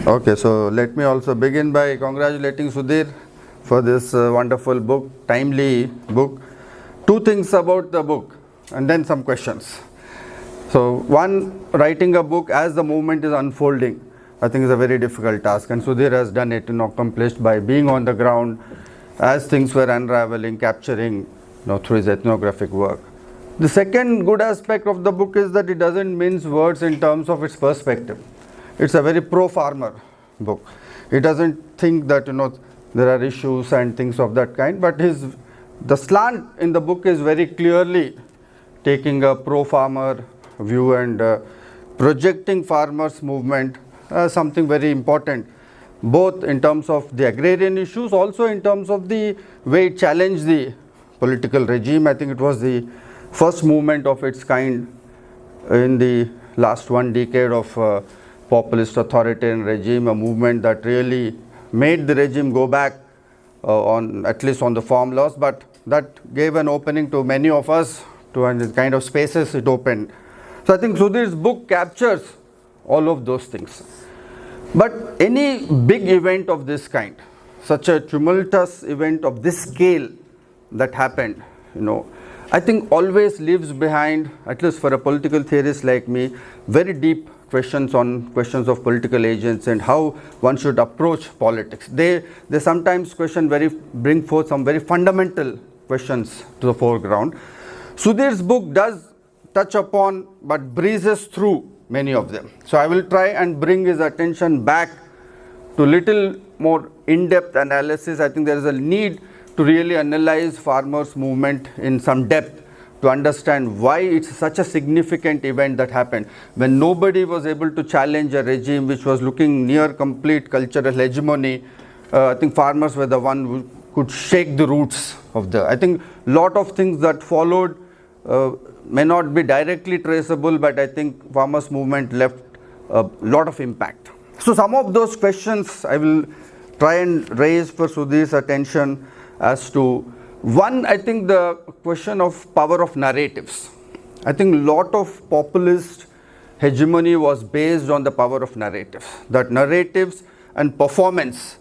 Okay, so let me also begin by congratulating Sudhir for this wonderful book, timely book. Two things about the book and then some questions. So one, writing a book as the movement is unfolding, I think is a very difficult task, and Sudhir has done it, accomplished by being on the ground as things were unraveling, capturing, through his ethnographic work. The second good aspect of the book is that it doesn't mince words in terms of its perspective. It's a very pro-farmer book. He doesn't think that there are issues and things of that kind, but the slant in the book is very clearly taking a pro-farmer view and projecting farmers' movement as something very important, both in terms of the agrarian issues, also in terms of the way it challenged the political regime. I think it was the first movement of its kind in the last one decade of populist authoritarian regime, a movement that really made the regime go back on at least on the farm laws, but that gave an opening to many of us to the kind of spaces it opened. So I think Sudhir's book captures all of those things. But any big event of this kind, such a tumultuous event of this scale that happened, I think always leaves behind, at least for a political theorist like me, very deep questions of political agents and how one should approach politics. They sometimes bring forth some very fundamental questions to the foreground. Sudhir's book does touch upon but breezes through many of them. So I will try and bring his attention back to little more in-depth analysis. I think there is a need to really analyze farmers' movement in some depth to understand why it's such a significant event that happened when nobody was able to challenge a regime which was looking near complete cultural hegemony. I think farmers were the one who could shake the roots of I think a lot of things that followed may not be directly traceable, but I think farmers' movement left a lot of impact. So some of those questions I will try and raise for Sudhir's attention as to one, I think the question of power of narratives. I think a lot of populist hegemony was based on the power of narratives. That narratives and performance,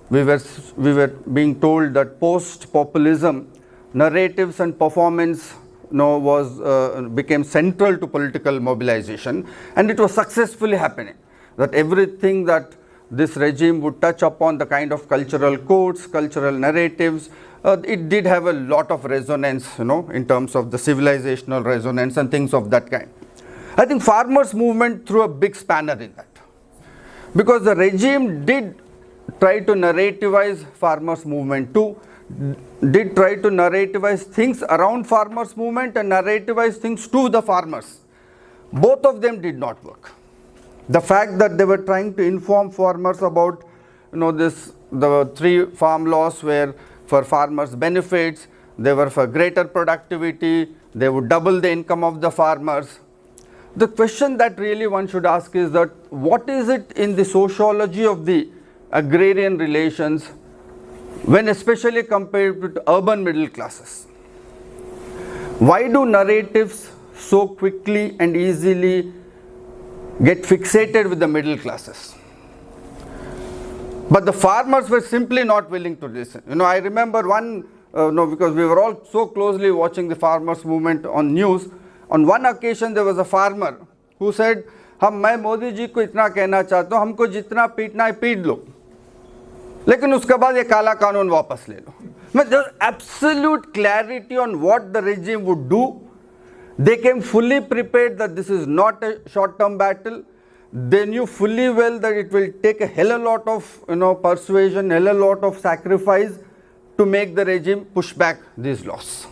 we were being told that post-populism, narratives and performance became central to political mobilization, and it was successfully happening. That everything that this regime would touch upon, the kind of cultural codes, cultural narratives, it did have a lot of resonance, in terms of the civilizational resonance and things of that kind. I think farmers' movement threw a big spanner in that, because the regime did try to narrativize farmers' movement too, did try to narrativize things around farmers' movement and narrativize things to the farmers. Both of them did not work. The fact that they were trying to inform farmers about, the 3 farm laws were for farmers' benefits, they were for greater productivity, they would double the income of the farmers. The question that really one should ask is that what is it in the sociology of the agrarian relations when especially compared with urban middle classes? Why do narratives so quickly and easily get fixated with the middle classes? But the farmers were simply not willing to listen. I remember because we were all so closely watching the farmers' movement on news. On one occasion, there was a farmer who said, मैं मोदी जी को इतना कहना चाहता हूँ, हमको जितना पीटना है पीट लो, लेकिन उसके बाद ये काला कानून वापस ले लो. There was absolute clarity on what the regime would do. They came fully prepared that this is not a short-term battle. They knew fully well that it will take a hell of a lot of persuasion, hell of a lot of sacrifice to make the regime push back these laws.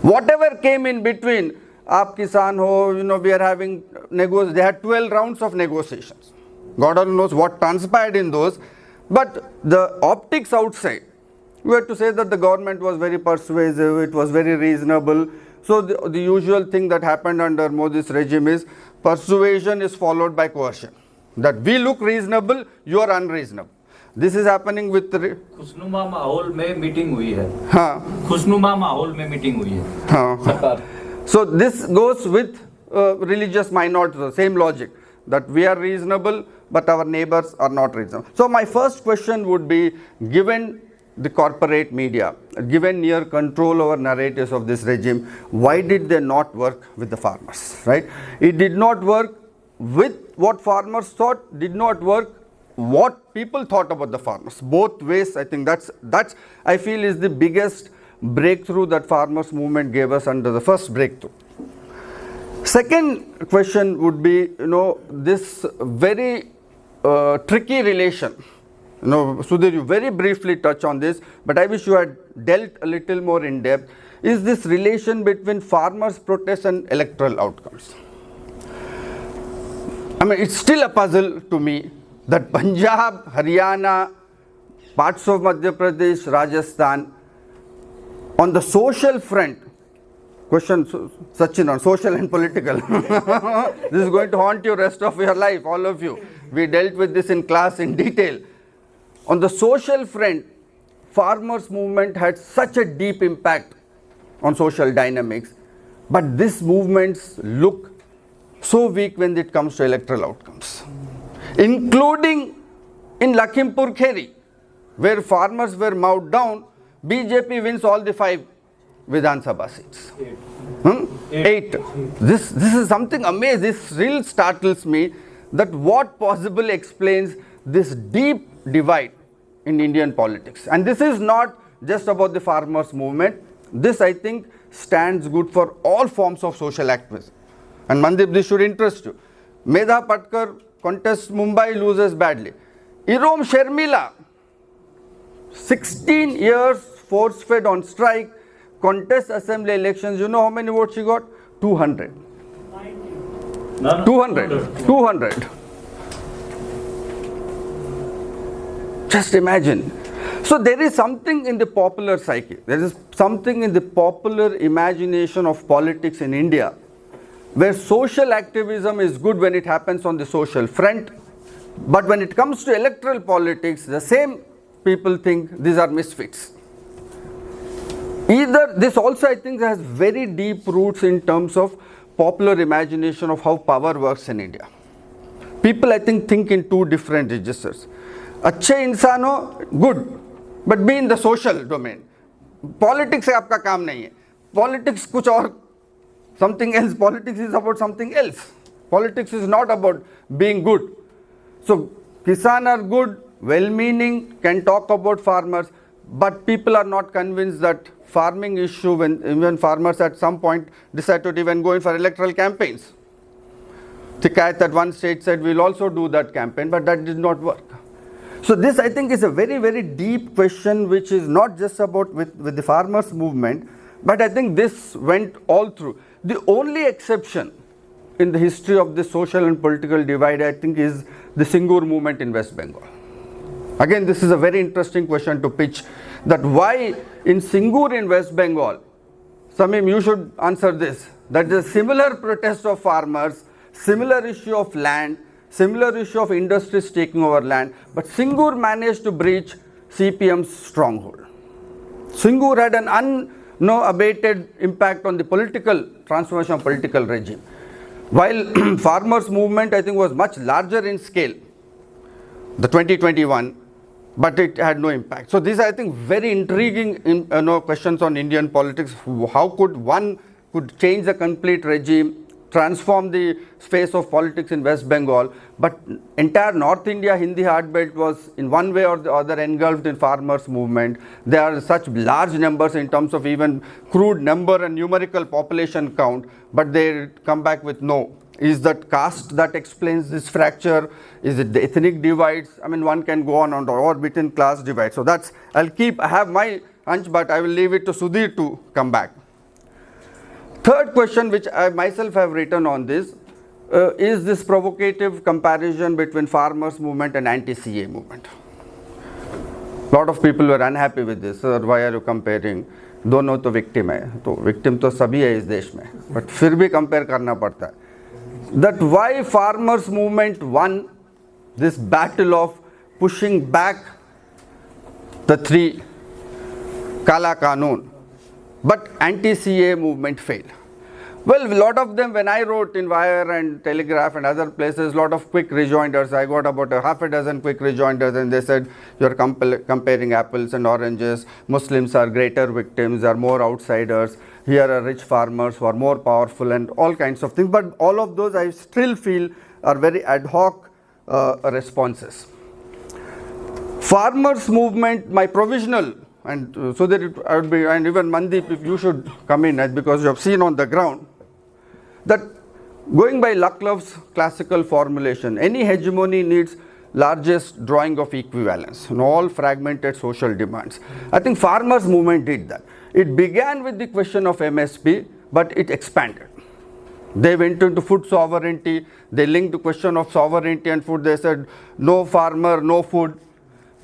Whatever came in between, aap kisan ho, we are having they had 12 rounds of negotiations. God only knows what transpired in those. But the optics outside were to say that the government was very persuasive, it was very reasonable. So the usual thing that happened under Modi's regime is persuasion is followed by coercion. That we look reasonable, you are unreasonable. This is happening with खुशनुमा माहौल में meeting हुई है. हाँ. खुशनुमा माहौल में meeting हुई है. हाँ. So this goes with religious minorities, the same logic. that we are reasonable, but our neighbors are not reasonable. So my first question would be, given the corporate media, given near control over narratives of this regime, why did they not work with the farmers, right? It did not work with what farmers thought, did not work what people thought about the farmers. Both ways, I think that's I feel is the biggest breakthrough that farmers movement gave us under the first breakthrough. Second question would be, this very tricky relation. Sudhir, you very briefly touch on this, but I wish you had dealt a little more in depth, is this relation between farmers' protests and electoral outcomes. I mean, it's still a puzzle to me that Punjab, Haryana, parts of Madhya Pradesh, Rajasthan, on the social front, question Sachin on social and political. This is going to haunt you rest of your life, all of you. We dealt with this in class in detail. On the social front, farmers' movement had such a deep impact on social dynamics, but these movements look so weak when it comes to electoral outcomes, including in Lakhimpur Kheri, where farmers were mowed down. BJP wins all the 5 Vidhan Sabha seats. 8. This is something amazing. This really startles me, that what possibly explains this deep divide in Indian politics. And this is not just about the farmers' movement. This, I think, stands good for all forms of social activism. And Mandip, this should interest you. Medha Patkar contests Mumbai, loses badly. Irom Sharmila, 16 years force-fed on strike, contests assembly elections. You know how many votes she got? 200. 200. Just imagine. So there is something in the popular psyche, there is something in the popular imagination of politics in India, where social activism is good when it happens on the social front, but when it comes to electoral politics, the same people think these are misfits. This also, I think, has very deep roots in terms of popular imagination of how power works in India. People, I think in 2 different registers. अच्छे इंसान हो, good, but be in the social domain. Politics से आपका काम नहीं है. Politics कुछ और, something else. Politics is about something else. Politics is not about being good. So Kisan are good, well-meaning, can talk about farmers, but people are not convinced that farming issue, when even farmers at some point decide to even go in for electoral campaigns. Tikayat at one stage said we'll also do that campaign, but that did not work. So this, I think, is a very, very deep question, which is not just about with the farmers' movement, but I think this went all through. The only exception in the history of the social and political divide, I think, is the Singur movement in West Bengal. Again, this is a very interesting question to pitch, that why in Singur in West Bengal, Samim, you should answer this, that is a similar protest of farmers, similar issue of land, similar issue of industries taking over land, but Singur managed to breach CPM's stronghold. Singur had an unabated impact on the political transformation of political regime, while farmers' movement, I think, was much larger in scale, the 2021, but it had no impact. So these are, I think, very intriguing questions on Indian politics. How could one change the complete regime, transform the face of politics in West Bengal, but entire North India Hindi heartbelt was in one way or the other engulfed in farmers' movement. There are such large numbers in terms of even crude number and numerical population count, but they come back with no. Is that caste that explains this fracture? Is it the ethnic divides? I mean, one can go on and on, or between class divides. So that's, I have my hunch, but I will leave it to Sudhir to come back. Third question, which I myself have written on this, is this provocative comparison between farmers' movement and anti-CA movement. A lot of people were unhappy with this. Sir, why are you comparing? दोनों तो victim है, तो victim तो सभी है इस देश में, but फिर भी compare करना पड़ता है. That why farmers' movement won this battle of pushing back the 3 Kala Kanun, but anti-CA movement failed. Well, a lot of them, when I wrote in Wire and Telegraph and other places, a lot of quick rejoinders. I got about a half a dozen quick rejoinders, and they said, you're comparing apples and oranges. Muslims are greater victims, are more outsiders. Here are rich farmers who are more powerful, and all kinds of things. But all of those I still feel are very ad hoc responses. Farmers movement, my provisional, and so that it, I would be, and even Mandeep, if you should come in, because you have seen on the ground, that going by Lucklov's classical formulation, any hegemony needs largest drawing of equivalence, all fragmented social demands. I think farmers movement did that. It began with the question of MSP, but it expanded. They went into food sovereignty, they linked the question of sovereignty and food, they said no farmer, no food.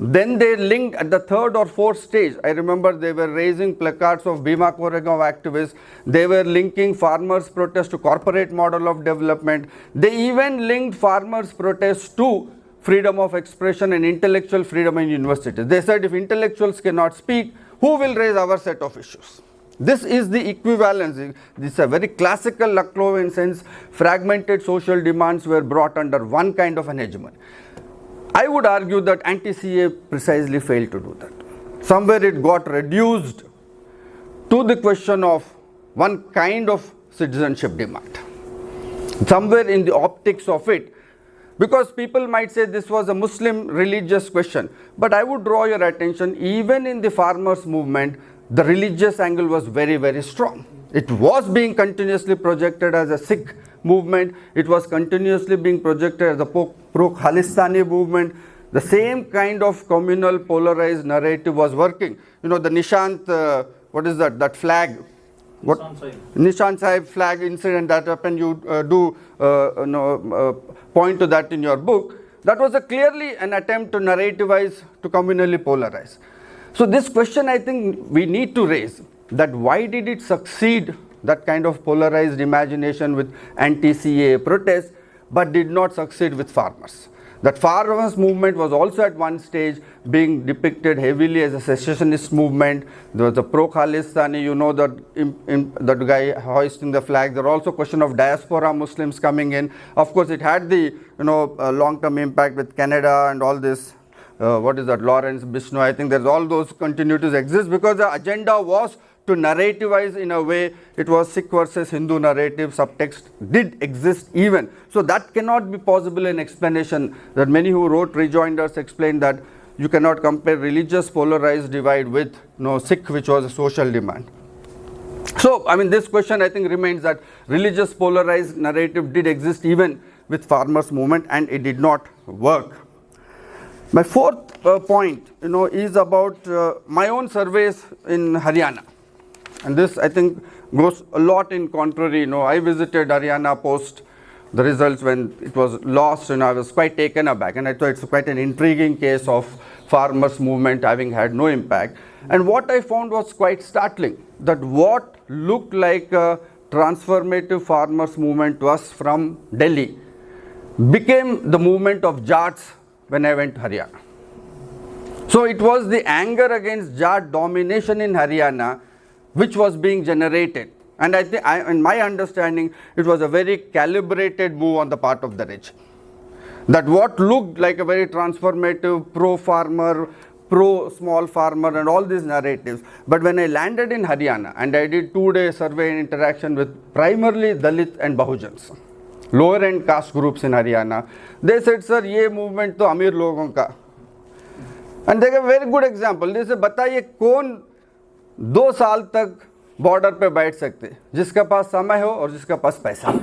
Then they linked at the third or fourth stage. I remember they were raising placards of Bhima Koregaon activists. They were linking farmers' protest to corporate model of development. They even linked farmers' protest to freedom of expression and intellectual freedom in universities. They said if intellectuals cannot speak, who will raise our set of issues? This is the equivalence. This is a very classical Lucklovian sense. Fragmented social demands were brought under one kind of an hegemony. I would argue that anti-CA precisely failed to do that. Somewhere it got reduced to the question of one kind of citizenship demand. Somewhere in the optics of it, because people might say this was a Muslim religious question, but I would draw your attention, even in the farmers' movement, the religious angle was very, very strong. It was being continuously projected as a Sikh movement. It was continuously being projected as a pro-Khalistani movement. The same kind of communal polarized narrative was working. The Nishant, what is that? That flag. What? Nishan Sahib flag incident that happened. You point to that in your book. That was clearly an attempt to narrativize, to communally polarize. So this question I think we need to raise, that why did it succeed, that kind of polarized imagination with anti-CA protests, but did not succeed with farmers. That farmers movement was also at one stage being depicted heavily as a secessionist movement. There was a pro-Khalistani, that guy hoisting the flag. There was also question of diaspora Muslims coming in. Of course, it had the long-term impact with Canada and all this. Lawrence, Bishnu. I think there's all those continuities exist because the agenda was to narrativize in a way. It was Sikh versus Hindu narrative, subtext did exist even. So that cannot be possible in explanation. That many who wrote rejoinders explained that you cannot compare religious polarized divide with Sikh, which was a social demand. So, this question I think remains that religious polarized narrative did exist even with farmers' movement, and it did not work. My fourth point, is about my own surveys in Haryana. And this, I think, goes a lot in contrary. I visited Haryana post the results when it was lost, and I was quite taken aback. And I thought it's quite an intriguing case of farmers' movement having had no impact. And what I found was quite startling, that what looked like a transformative farmers' movement to us from Delhi became the movement of Jats when I went to Haryana. So it was the anger against Jat domination in Haryana which was being generated. And I think, in my understanding, it was a very calibrated move on the part of the region. That what looked like a very transformative pro-farmer, pro-small farmer and all these narratives. But when I landed in Haryana and I did 2-day survey and interaction with primarily Dalit and Bahujans, lower end caste groups in Haryana, they said, sir, ye movement to Amir logon ka. And they gave a very good example. They said, बताइए कौन 2 साल तक border पे बैठ सकते, जिसके पास समय हो और जिसके पास पैसा हो।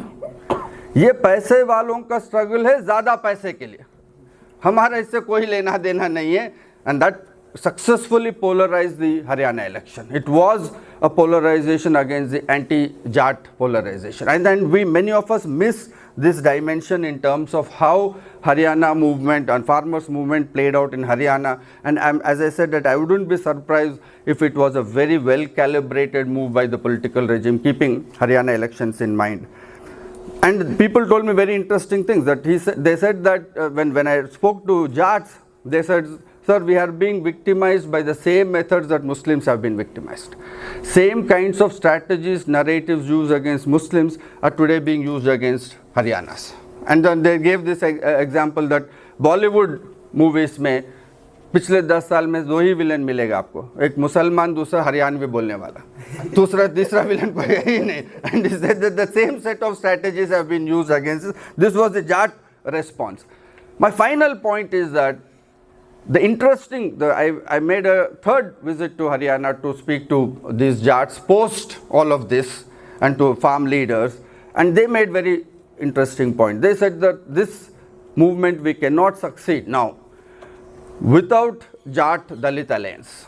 ये पैसे वालों का स्ट्रगल है ज़्यादा पैसे के लिए, हमारा इससे कोई लेना देना नहीं है. And that successfully polarized the Haryana election. It was a polarization against the anti-Jat polarization. And then many of us miss this dimension in terms of how Haryana movement and farmers movement played out in Haryana. And as I said, that I wouldn't be surprised if it was a very well calibrated move by the political regime, keeping Haryana elections in mind. And people told me very interesting things. That they said that when I spoke to Jats, they said, sir, we are being victimized by the same methods that Muslims have been victimized. Same kinds of strategies, narratives used against Muslims are today being used against Haryanas. And then they gave this example that Bollywood movies में पिछले 10 साल में 2 ही villain मिलेगा आपको, एक मुसलमान, दूसरा हरियाणवी बोलने वाला, दूसरा तीसरा विलन कोई है ही नहीं. And he said that the same set of strategies have been used against us. This was the Jat response. My final point is that I made a third visit to Haryana to speak to these Jats post all of this and to farm leaders, and they made very interesting point. They said that this movement we cannot succeed now without Jat Dalit alliance.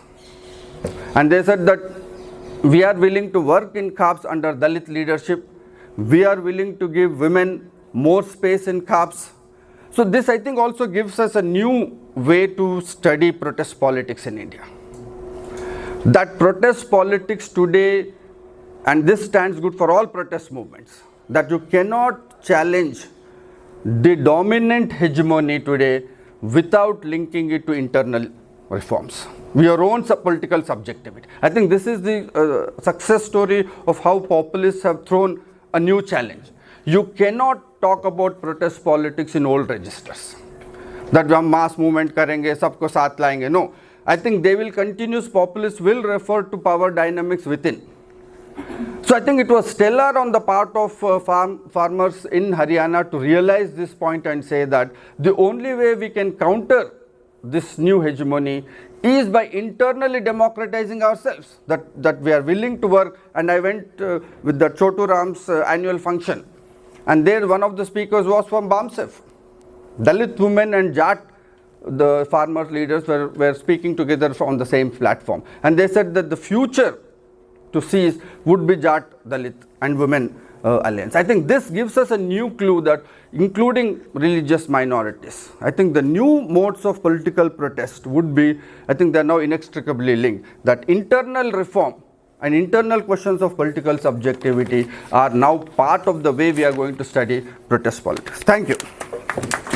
And they said that we are willing to work in CAPS under Dalit leadership. We are willing to give women more space in CAPS. So this, I think, also gives us a new way to study protest politics in India. That protest politics today, and this stands good for all protest movements, that you cannot challenge the dominant hegemony today without linking it to internal reforms, your own political subjectivity. I think this is the success story of how populists have thrown a new challenge. You cannot talk about protest politics in old registers, that we mass movement karenge, sabko saath laenge. No, I think they will continue, populists will refer to power dynamics within. So I think it was stellar on the part of farmers in Haryana to realize this point and say that the only way we can counter this new hegemony is by internally democratizing ourselves, that we are willing to work. And I went with the Chotu Ram's annual function, and there one of the speakers was from Bamsef. Dalit women and Jat, the farmers leaders, were speaking together on the same platform, and they said that the future to seize would be Jat, Dalit and women alliance. I think this gives us a new clue that including religious minorities, I think the new modes of political protest would be, I think they are now inextricably linked, that internal reform and internal questions of political subjectivity are now part of the way we are going to study protest politics. Thank you.